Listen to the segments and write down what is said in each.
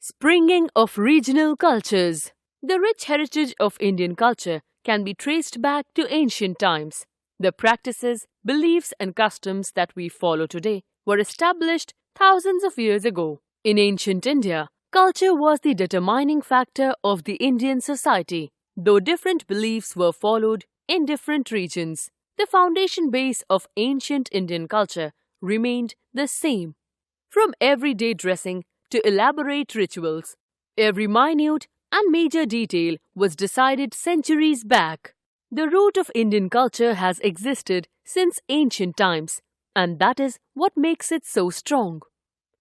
Springing of regional cultures. The rich heritage of Indian culture can be traced back to ancient times. The practices, beliefs, and customs that we follow today were established thousands of years ago. In ancient India, culture was the determining factor of the Indian society. Though different beliefs were followed in different regions, the foundation base of ancient Indian culture remained the same. From everyday dressing to elaborate rituals, every minute and major detail was decided centuries back. The root of Indian culture has existed since ancient times, and that is what makes it so strong.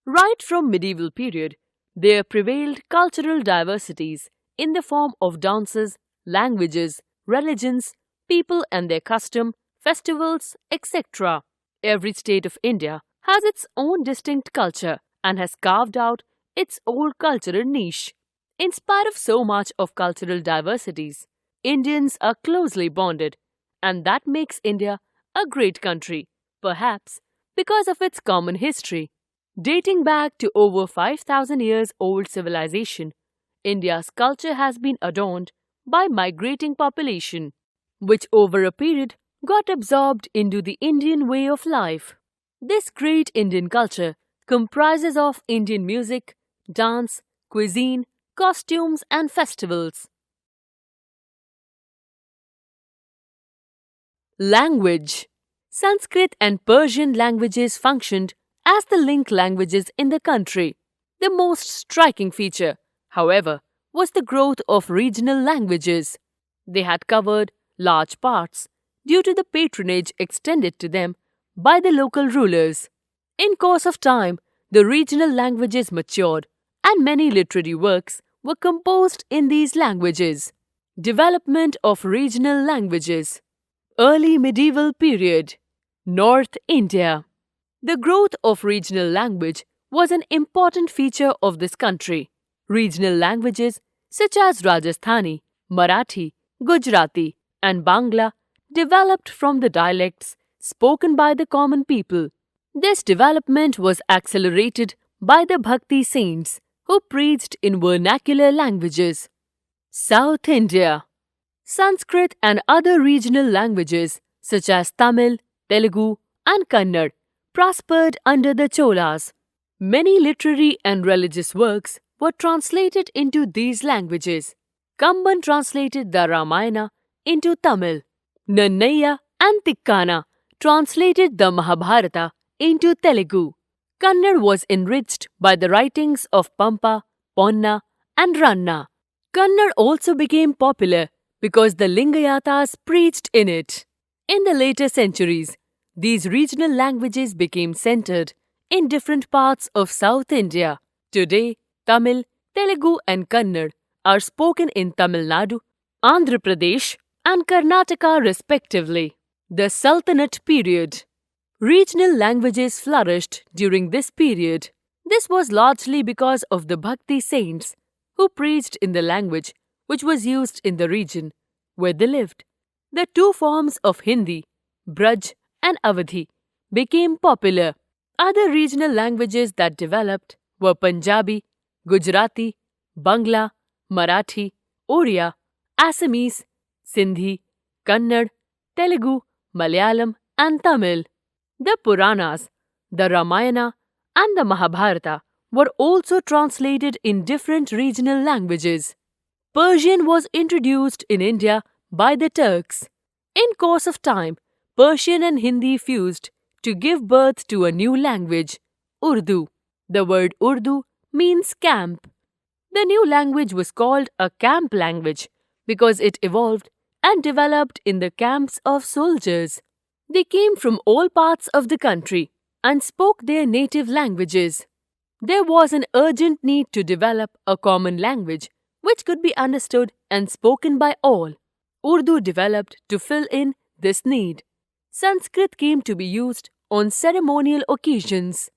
Right from medieval period, there prevailed cultural diversities in the form of dances, languages, religions, people and their custom, festivals, etc. Every state of India has its own distinct culture and has carved out its own cultural niche. In spite of so much of cultural diversities, Indians are closely bonded, and that makes India a great country, perhaps because of its common history. Dating back to over 5,000 years old civilization, India's culture has been adorned by migrating population, which over a period got absorbed into the Indian way of life. This great Indian culture comprises of Indian music, dance, cuisine, costumes and festivals. Language. Sanskrit and Persian languages functioned as the link languages in the country. The most striking feature, however, was the growth of regional languages. They had covered large parts due to the patronage extended to them by the local rulers. In course of time, the regional languages matured and many literary works were composed in these languages. Development of regional languages. Early medieval period. North India. The growth of regional language was an important feature of this country. Regional languages such as Rajasthani, Marathi, Gujarati, and Bangla developed from the dialects spoken by the common people. This development was accelerated by the Bhakti saints who preached in vernacular languages. South India. Sanskrit and other regional languages such as Tamil, Telugu, and Kannada prospered under the Cholas. Many literary and religious works were translated into these languages. Kamban translated the Ramayana into Tamil. Nannaya and Tikkana translated the Mahabharata into Telugu. Kannada was enriched by the writings of Pampa, Ponna, and Ranna. Kannada also became popular because the Lingayatas preached in it. In the later centuries, these regional languages became centered in different parts of South India. Today, Tamil, Telugu, and Kannada are spoken in Tamil Nadu, Andhra Pradesh, and Karnataka respectively. The Sultanate Period. Regional languages flourished during this period. This was largely because of the Bhakti saints who preached in the language which was used in the region where they lived. The two forms of Hindi, Braj and Awadhi, became popular. Other regional languages that developed were Punjabi, Gujarati, Bangla, Marathi, Oriya, Assamese, Sindhi, Kannada, Telugu, Malayalam, and Tamil. The Puranas, the Ramayana, and the Mahabharata were also translated in different regional languages. Persian was introduced in India by the Turks. In course of time, Persian and Hindi fused to give birth to a new language, Urdu. The word Urdu means camp. The new language was called a camp language because it evolved and developed in the camps of soldiers. They came from all parts of the country and spoke their native languages. There was an urgent need to develop a common language which could be understood and spoken by all. Urdu developed to fill in this need. Sanskrit came to be used on ceremonial occasions.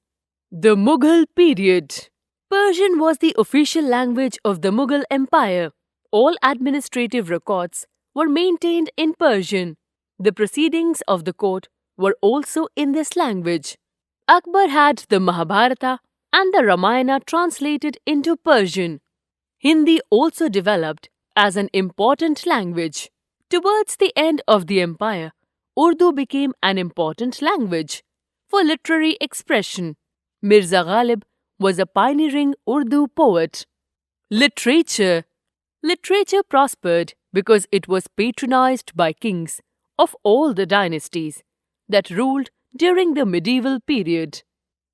The Mughal Period. Persian was the official language of the Mughal Empire. All administrative records were maintained in Persian. The proceedings of the court were also in this language. Akbar had the Mahabharata and the Ramayana translated into Persian. Hindi also developed as an important language. Towards the end of the empire, Urdu became an important language for literary expression. Mirza Ghalib was a pioneering Urdu poet. Literature. Literature prospered because it was patronized by kings of all the dynasties that ruled during the medieval period.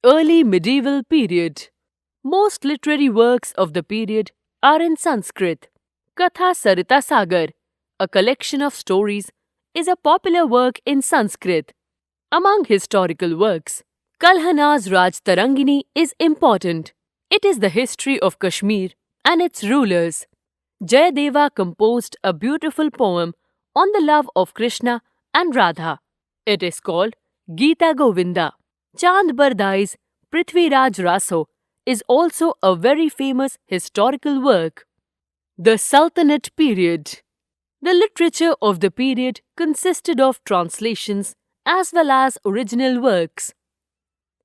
Early medieval period. Most literary works of the period are in Sanskrit. Katha Sarita Sagar, a collection of stories, is a popular work in Sanskrit. Among historical works, Kalhana's Raj Tarangini is important. It is the history of Kashmir and its rulers. Jayadeva composed a beautiful poem on the love of Krishna and Radha. It is called Gita Govinda. Chand Bardai's Prithviraj Raso is also a very famous historical work. The Sultanate Period. The literature of the period consisted of translations as well as original works.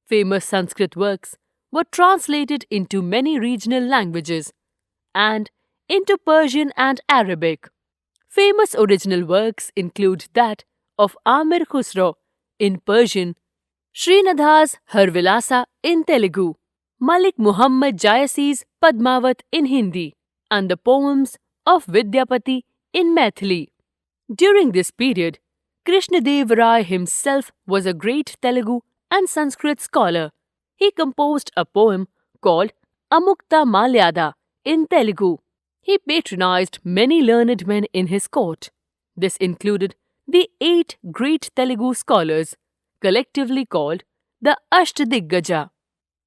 Famous Sanskrit works were translated into many regional languages and into Persian and Arabic. Famous original works include that of Amir Khusro in Persian, Srinadha's Harvilasa in Telugu, Malik Muhammad Jayasi's Padmavat in Hindi, and the poems of Vidyapati in Maithili. During this period, Krishnadev Rai himself was a great Telugu and Sanskrit scholar. He composed a poem called Amukta Malyada in Telugu. He patronized many learned men in his court. This included the 8 great Telugu scholars, collectively called the Ashtadiggaja.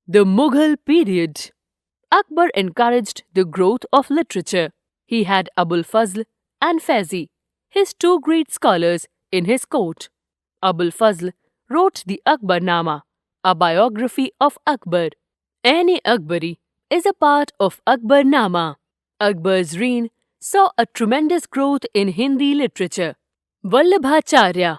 The Mughal Period. Akbar encouraged the growth of literature. He had Abul Fazl and Faizi, his 2 great scholars, in his court. Abul Fazl wrote the Akbarnama, a biography of Akbar. Any Akbari is a part of Akbarnama. Akbar's reign saw a tremendous growth in Hindi literature. Vallabhacharya,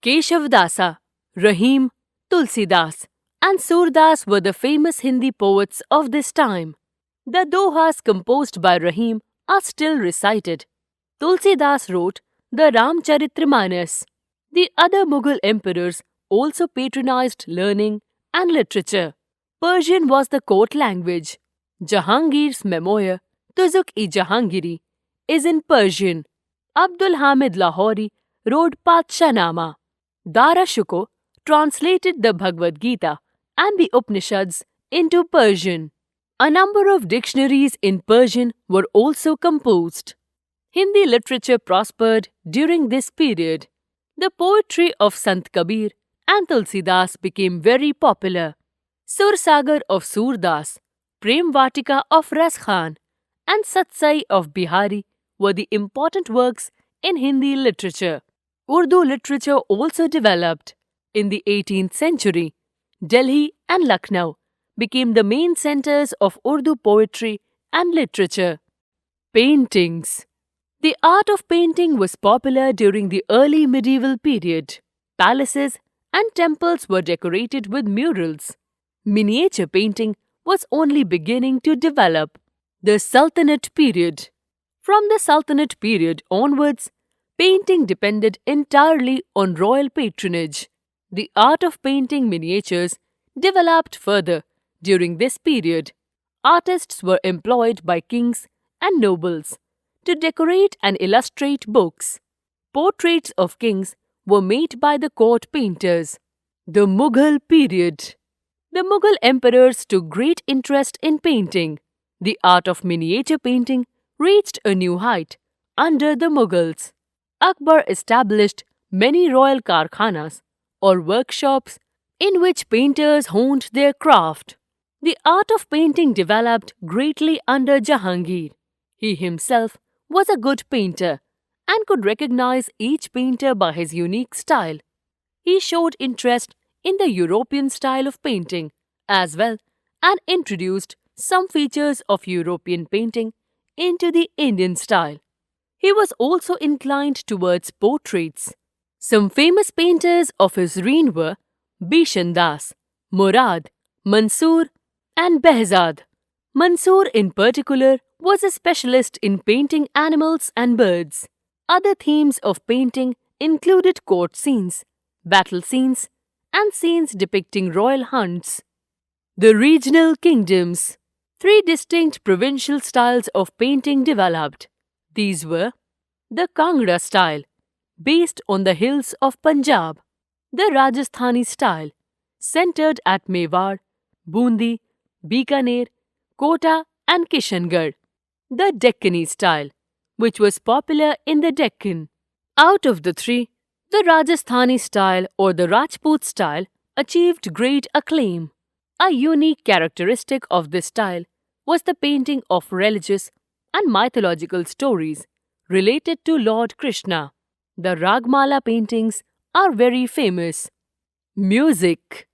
Keshavdasa, Rahim, Tulsidas, and Surdas were the famous Hindi poets of this time. The dohas composed by Rahim are still recited. Tulsidas wrote the Ramcharitramanas. The other Mughal emperors also patronized learning and literature. Persian was the court language. Jahangir's memoir, Tuzuk-i-Jahangiri, is in Persian. Abdul Hamid Lahori wrote Padshanama. Dara Shukro translated the Bhagavad Gita and the Upanishads into Persian. A number of dictionaries in Persian were also composed. Hindi literature prospered during this period. The poetry of Sant Kabir and Tulsidas became very popular. Sursagar of Surdas, Prem Vatika of Ras Khan, and Satsai of Bihari were the important works in Hindi literature. Urdu literature also developed. In the 18th century, Delhi and Lucknow became the main centers of Urdu poetry and literature. Paintings. The art of painting was popular during the early medieval period. Palaces and temples were decorated with murals. Miniature painting was only beginning to develop. The Sultanate Period. From the Sultanate period onwards, painting depended entirely on royal patronage. The art of painting miniatures developed further during this period. Artists were employed by kings and nobles to decorate and illustrate books. Portraits of kings were made by the court painters. The Mughal Period. The Mughal emperors took great interest in painting. The art of miniature painting reached a new height under the Mughals. Akbar established many royal karkhanas or workshops in which painters honed their craft. The art of painting developed greatly under Jahangir. He himself was a good painter and could recognize each painter by his unique style. He showed interest in the European style of painting as well and introduced some features of European painting into the Indian style. He was also inclined towards portraits. Some famous painters of his reign were Bishan Das, Murad, Mansoor, and Behzad. Mansoor, in particular, was a specialist in painting animals and birds. Other themes of painting included court scenes, battle scenes, and scenes depicting royal hunts. The regional kingdoms. Three distinct provincial styles of painting developed. These were the Kangra style, based on the hills of Punjab, the Rajasthani style, centered at Mewar, Bundi, Bikaner, Kota, and Kishangarh, the Deccani style, which was popular in the Deccan. Out of the three, the Rajasthani style or the Rajput style achieved great acclaim. A unique characteristic of this style was the painting of religious and mythological stories related to Lord Krishna. The Ragmala paintings are very famous. Music.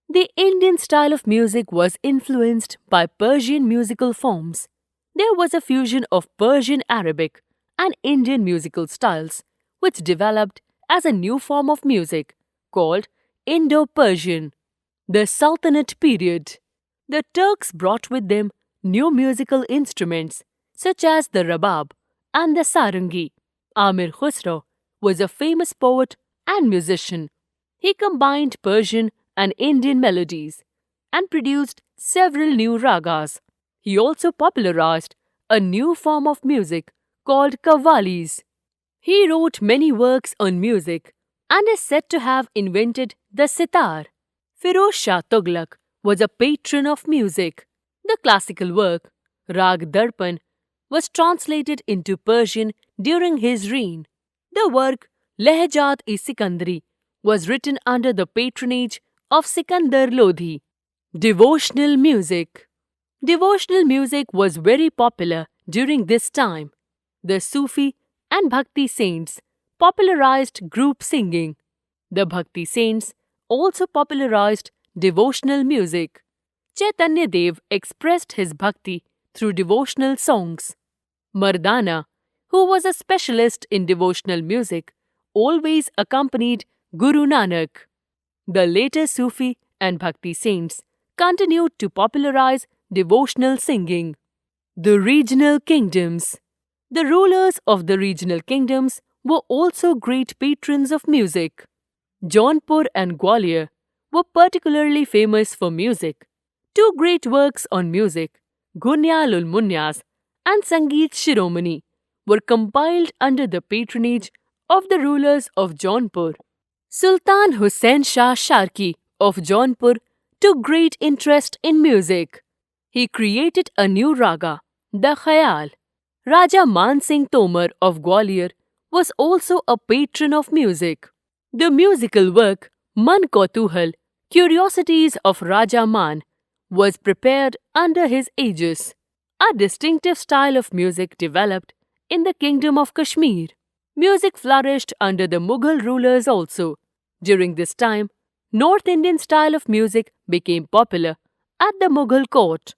The Indian style of music was influenced by Persian musical forms. There was a fusion of Persian Arabic and Indian musical styles, which developed as a new form of music called Indo-Persian. The Sultanate Period. The Turks brought with them new musical instruments such as the rabab and the sarangi. Amir Khusro was a famous poet and musician. He combined Persian and Indian melodies and produced several new ragas. He also popularized a new form of music called qawwalis. He wrote many works on music and is said to have invented the sitar. Firoz Shah Tughlaq was a patron of music. The classical work, Rag Darpan, was translated into Persian during his reign. The work Lehjat-e-Sikandari was written under the patronage of Sikandar Lodhi. Devotional music. Devotional music was very popular during this time. The Sufi and Bhakti saints popularized group singing. The Bhakti saints also popularized devotional music. Chaitanya Dev expressed his bhakti through devotional songs. Mardana, who was a specialist in devotional music, always accompanied Guru Nanak. The later Sufi and Bhakti saints continued to popularize devotional singing. The regional kingdoms. The rulers of the regional kingdoms were also great patrons of music. Jaunpur and Gwalior were particularly famous for music. Two great works on music, Gunyal ul Munyas and Sangeet Shiromani, were compiled under the patronage of the rulers of Jaunpur. Sultan Hussain Shah Sharki of Jaunpur took great interest in music. He created a new raga, the Khayal. Raja Man Singh Tomar of Gwalior was also a patron of music. The musical work Man Kautuhal, Curiosities of Raja Man, was prepared under his aegis. A distinctive style of music developed in the Kingdom of Kashmir. Music flourished under the Mughal rulers also. During this time, North Indian style of music became popular at the Mughal court.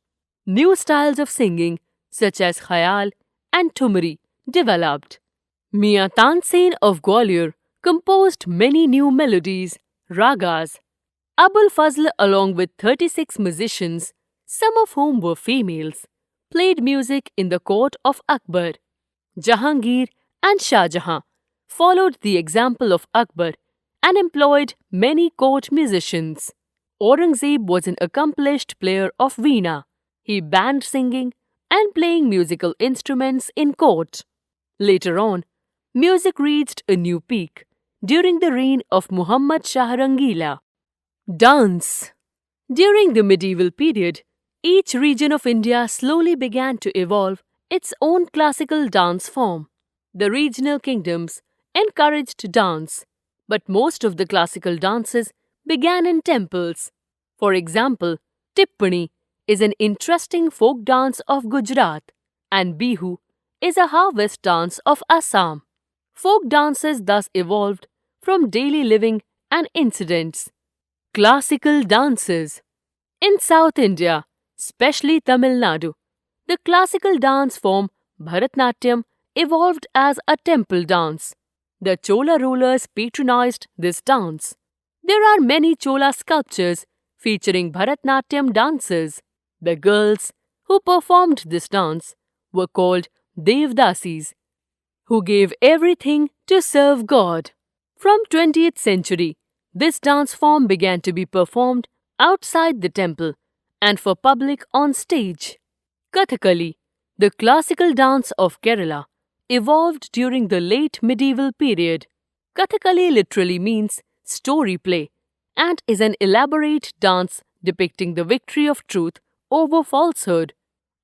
New styles of singing such as Khayal and Thumri developed. Mian Tansen of Gwalior composed many new melodies, ragas. Abul Fazl, along with 36 musicians, some of whom were females, played music in the court of Akbar. Jahangir and Shah Jahan followed the example of Akbar and employed many court musicians. Aurangzeb was an accomplished player of veena. He banned singing and playing musical instruments in court. Later on, music reached a new peak during the reign of Muhammad Shah Rangila. Dance. During the medieval period, each region of India slowly began to evolve its own classical dance form. The regional kingdoms encouraged dance, but most of the classical dances began in temples. For example, Tippani is an interesting folk dance of Gujarat, and Bihu is a harvest dance of Assam. Folk dances thus evolved from daily living and incidents. Classical dances. In South India, especially Tamil Nadu, the classical dance form Bharatnatyam evolved as a temple dance. The Chola rulers patronized this dance. There are many Chola sculptures featuring Bharatnatyam dances. The girls who performed this dance were called Devdasis, who gave everything to serve God. From 20th century, this dance form began to be performed outside the temple and for public on stage. Kathakali, the classical dance of Kerala, evolved during the late medieval period. Kathakali literally means story play and is an elaborate dance depicting the victory of truth over falsehood.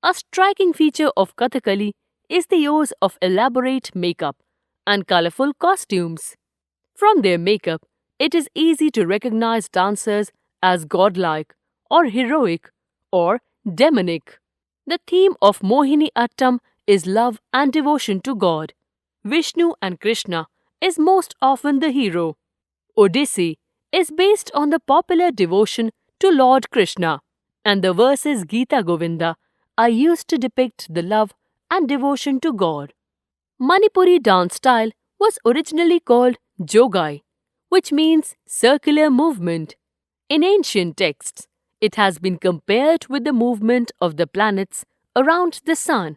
A striking feature of Kathakali is the use of elaborate makeup and colorful costumes. From their makeup, it is easy to recognize dancers as godlike or heroic or demonic. The theme of Mohini Attam is love and devotion to God. Vishnu and Krishna is most often the hero. Odyssey is based on the popular devotion to Lord Krishna, and the verses Gita Govinda are used to depict the love and devotion to God. Manipuri dance style was originally called Jogai, which means circular movement. In ancient texts, it has been compared with the movement of the planets around the sun.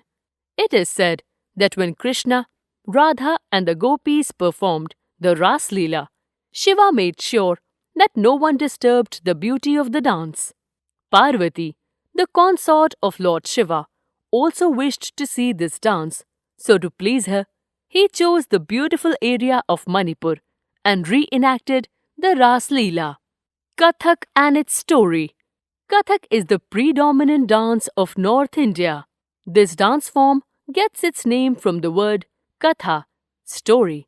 It is said that when Krishna, Radha, and the gopis performed the Ras Leela, Shiva made sure that no one disturbed the beauty of the dance. Parvati, the consort of Lord Shiva, also wished to see this dance, so to please her, he chose the beautiful area of Manipur and reenacted the Ras Leela. Kathak and Its Story. Kathak is the predominant dance of North India. This dance form gets its name from the word Katha, story,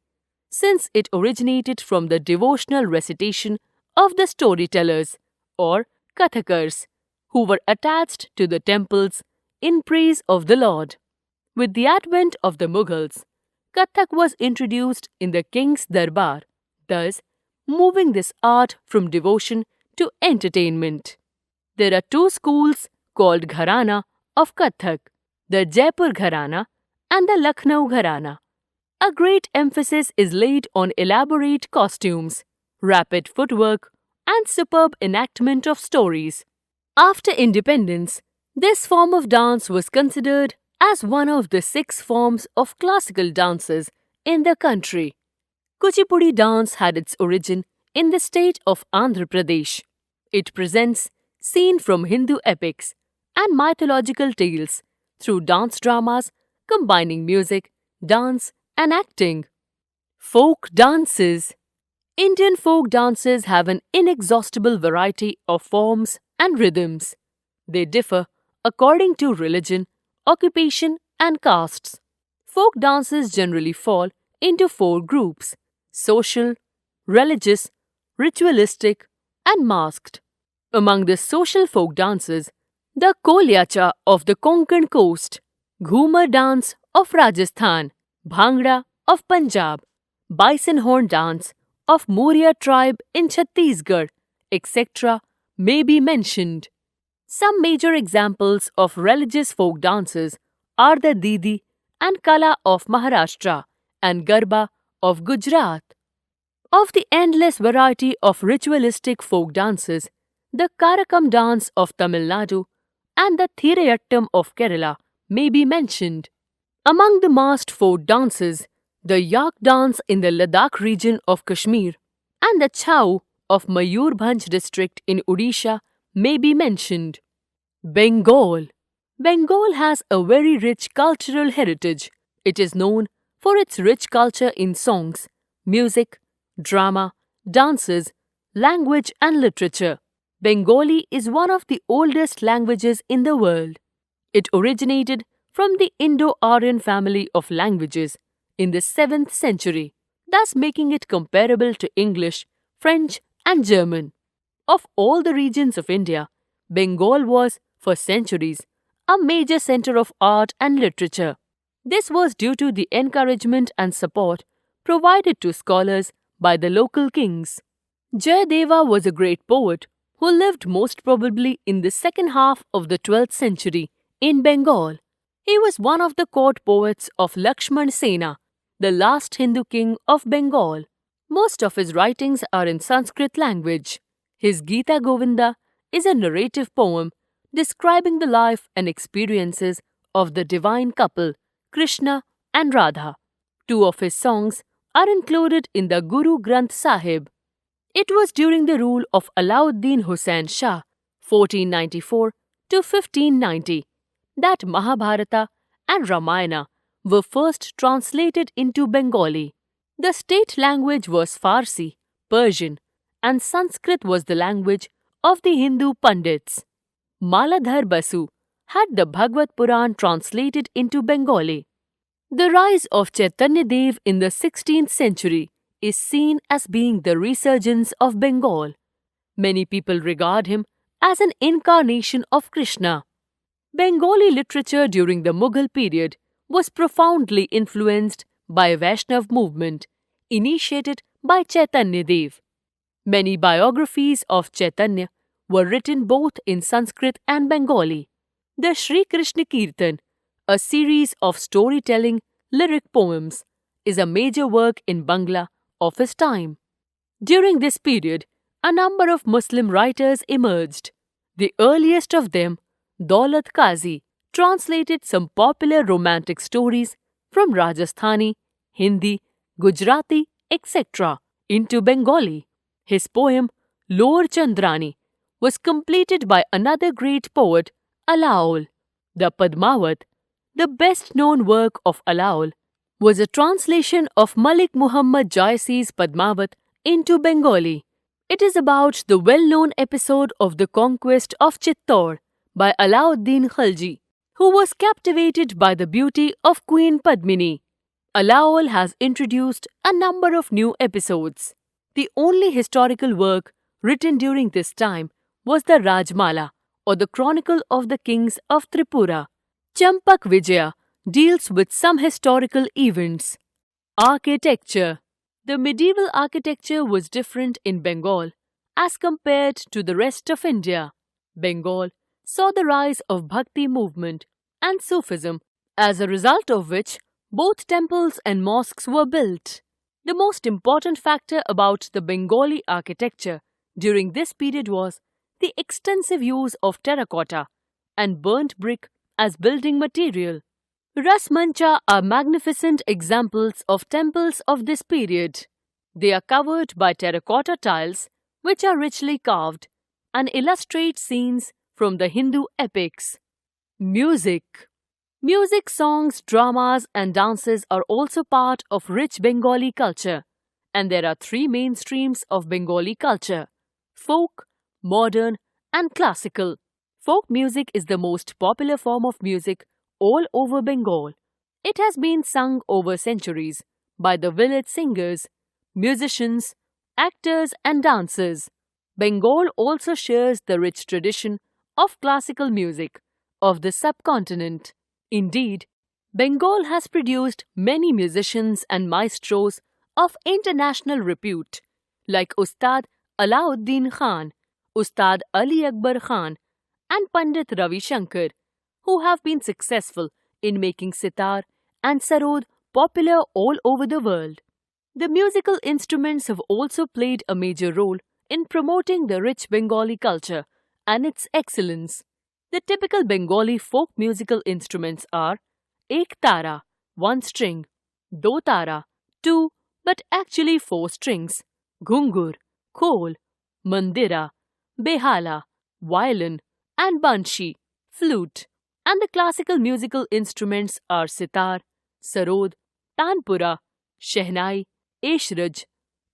since it originated from the devotional recitation of the storytellers or Kathakars, who were attached to the temples in praise of the Lord. With the advent of the Mughals, Kathak was introduced in the king's darbar, thus moving this art from devotion to entertainment. There are two schools called Gharana of Kathak, the Jaipur Gharana and the Lucknow Gharana. A great emphasis is laid on elaborate costumes, rapid footwork, and superb enactment of stories. After independence, this form of dance was considered as one of the 6 forms of classical dances in the country. Kuchipudi dance had its origin in the state of Andhra Pradesh. It presents scenes from Hindu epics and mythological tales through dance dramas combining music, dance, and acting. Folk dances. Indian folk dances have an inexhaustible variety of forms and rhythms. They differ according to religion, occupation, and castes. Folk dances generally fall into 4 groups: social, religious, ritualistic, and masked. Among the social folk dances, the Kolyacha of the Konkan coast, Ghumar dance of Rajasthan, Bhangra of Punjab, Bison horn dance of Muria tribe in Chhattisgarh, etc. may be mentioned. Some major examples of religious folk dances are the Didi and Kala of Maharashtra and Garba of Gujarat. Of the endless variety of ritualistic folk dances, the Karakam dance of Tamil Nadu and the Thirayattam of Kerala may be mentioned. Among the masked folk dances, the Yak dance in the Ladakh region of Kashmir and the Chau of Mayurbhanj district in Odisha may be mentioned. Bengal. Bengal has a very rich cultural heritage. It is known for its rich culture in songs, music, drama, dances, language, and literature. Bengali is one of the oldest languages in the world. It originated from the Indo-Aryan family of languages in the 7th century, thus making it comparable to English, French, and German. Of all the regions of India, Bengal was, for centuries, a major center of art and literature. This was due to the encouragement and support provided to scholars by the local kings. Jayadeva was a great poet who lived most probably in the second half of the 12th century in Bengal. He was one of the court poets of Lakshman Sena, the last Hindu king of Bengal. Most of his writings are in Sanskrit language. His Gita Govinda is a narrative poem describing the life and experiences of the divine couple, Krishna and Radha. Two of his songs are included in the Guru Granth Sahib. It was during the rule of Alauddin Hussain Shah, 1494 to 1590, that Mahabharata and Ramayana were first translated into Bengali. The state language was Farsi, Persian, and Sanskrit was the language of the Hindu Pandits. Maladhar Basu had the Bhagavad Puran translated into Bengali. The rise of Chaitanya Dev in the 16th century is seen as being the resurgence of Bengal. Many people regard him as an incarnation of Krishna. Bengali literature during the Mughal period was profoundly influenced by Vaishnav movement initiated by Chaitanya Dev. Many biographies of Chaitanya were written both in Sanskrit and Bengali. The Sri Krishna Kirtan, a series of storytelling lyric poems, is a major work in Bangla of his time. During this period, a number of Muslim writers emerged. The earliest of them, Daulat Qazi, translated some popular romantic stories from Rajasthani, Hindi, Gujarati, etc. into Bengali. His poem Lor Chandrani was completed by another great poet, Alaol. The Padmavat, the best-known work of Alaol, was a translation of Malik Muhammad Jaisi's Padmavat into Bengali. It is about the well-known episode of the conquest of Chittor by Alauddin Khalji, who was captivated by the beauty of Queen Padmini. Alaol has introduced a number of new episodes. The only historical work written during this time was the Rajmala, or the Chronicle of the Kings of Tripura. Champak Vijaya deals with some historical events. Architecture. The medieval architecture was different in Bengal as compared to the rest of India. Bengal saw the rise of Bhakti movement and Sufism, as a result of which both temples and mosques were built. The most important factor about the Bengali architecture during this period was the extensive use of terracotta and burnt brick as building material. Rasmancha are magnificent examples of temples of this period. They are covered by terracotta tiles, which are richly carved and illustrate scenes from the Hindu epics. Music. Music, songs, dramas, and dances are also part of rich Bengali culture, and there are three main streams of Bengali culture: folk, modern, and classical. Folk music is the most popular form of music all over Bengal. It has been sung over centuries by the village singers, musicians, actors, and dancers. Bengal also shares the rich tradition of classical music of the subcontinent. Indeed, Bengal has produced many musicians and maestros of international repute, like Ustad Alauddin Khan, Ustad Ali Akbar Khan, and Pandit Ravi Shankar, who have been successful in making sitar and sarod popular all over the world. The musical instruments have also played a major role in promoting the rich Bengali culture and its excellence. The typical Bengali folk musical instruments are ek tara, 1 string, do tara, 2 but actually 4 strings, ghungur, khol, mandira, behala, violin, and banshi, flute. And the classical musical instruments are sitar, sarod, tanpura, shehnai, eshraj,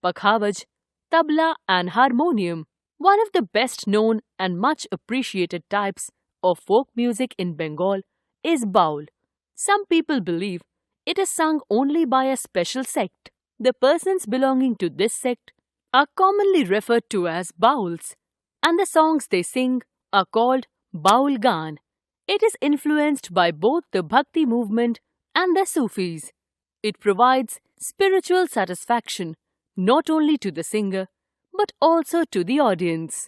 pakhavaj, tabla, and harmonium. One of the best known and much appreciated types of folk music in Bengal is baul. Some people believe it is sung only by a special sect. The persons belonging to this sect are commonly referred to as bauls, and the songs they sing are called baul gaan. It is influenced by both the Bhakti movement and the Sufis. It provides spiritual satisfaction not only to the singer but also to the audience.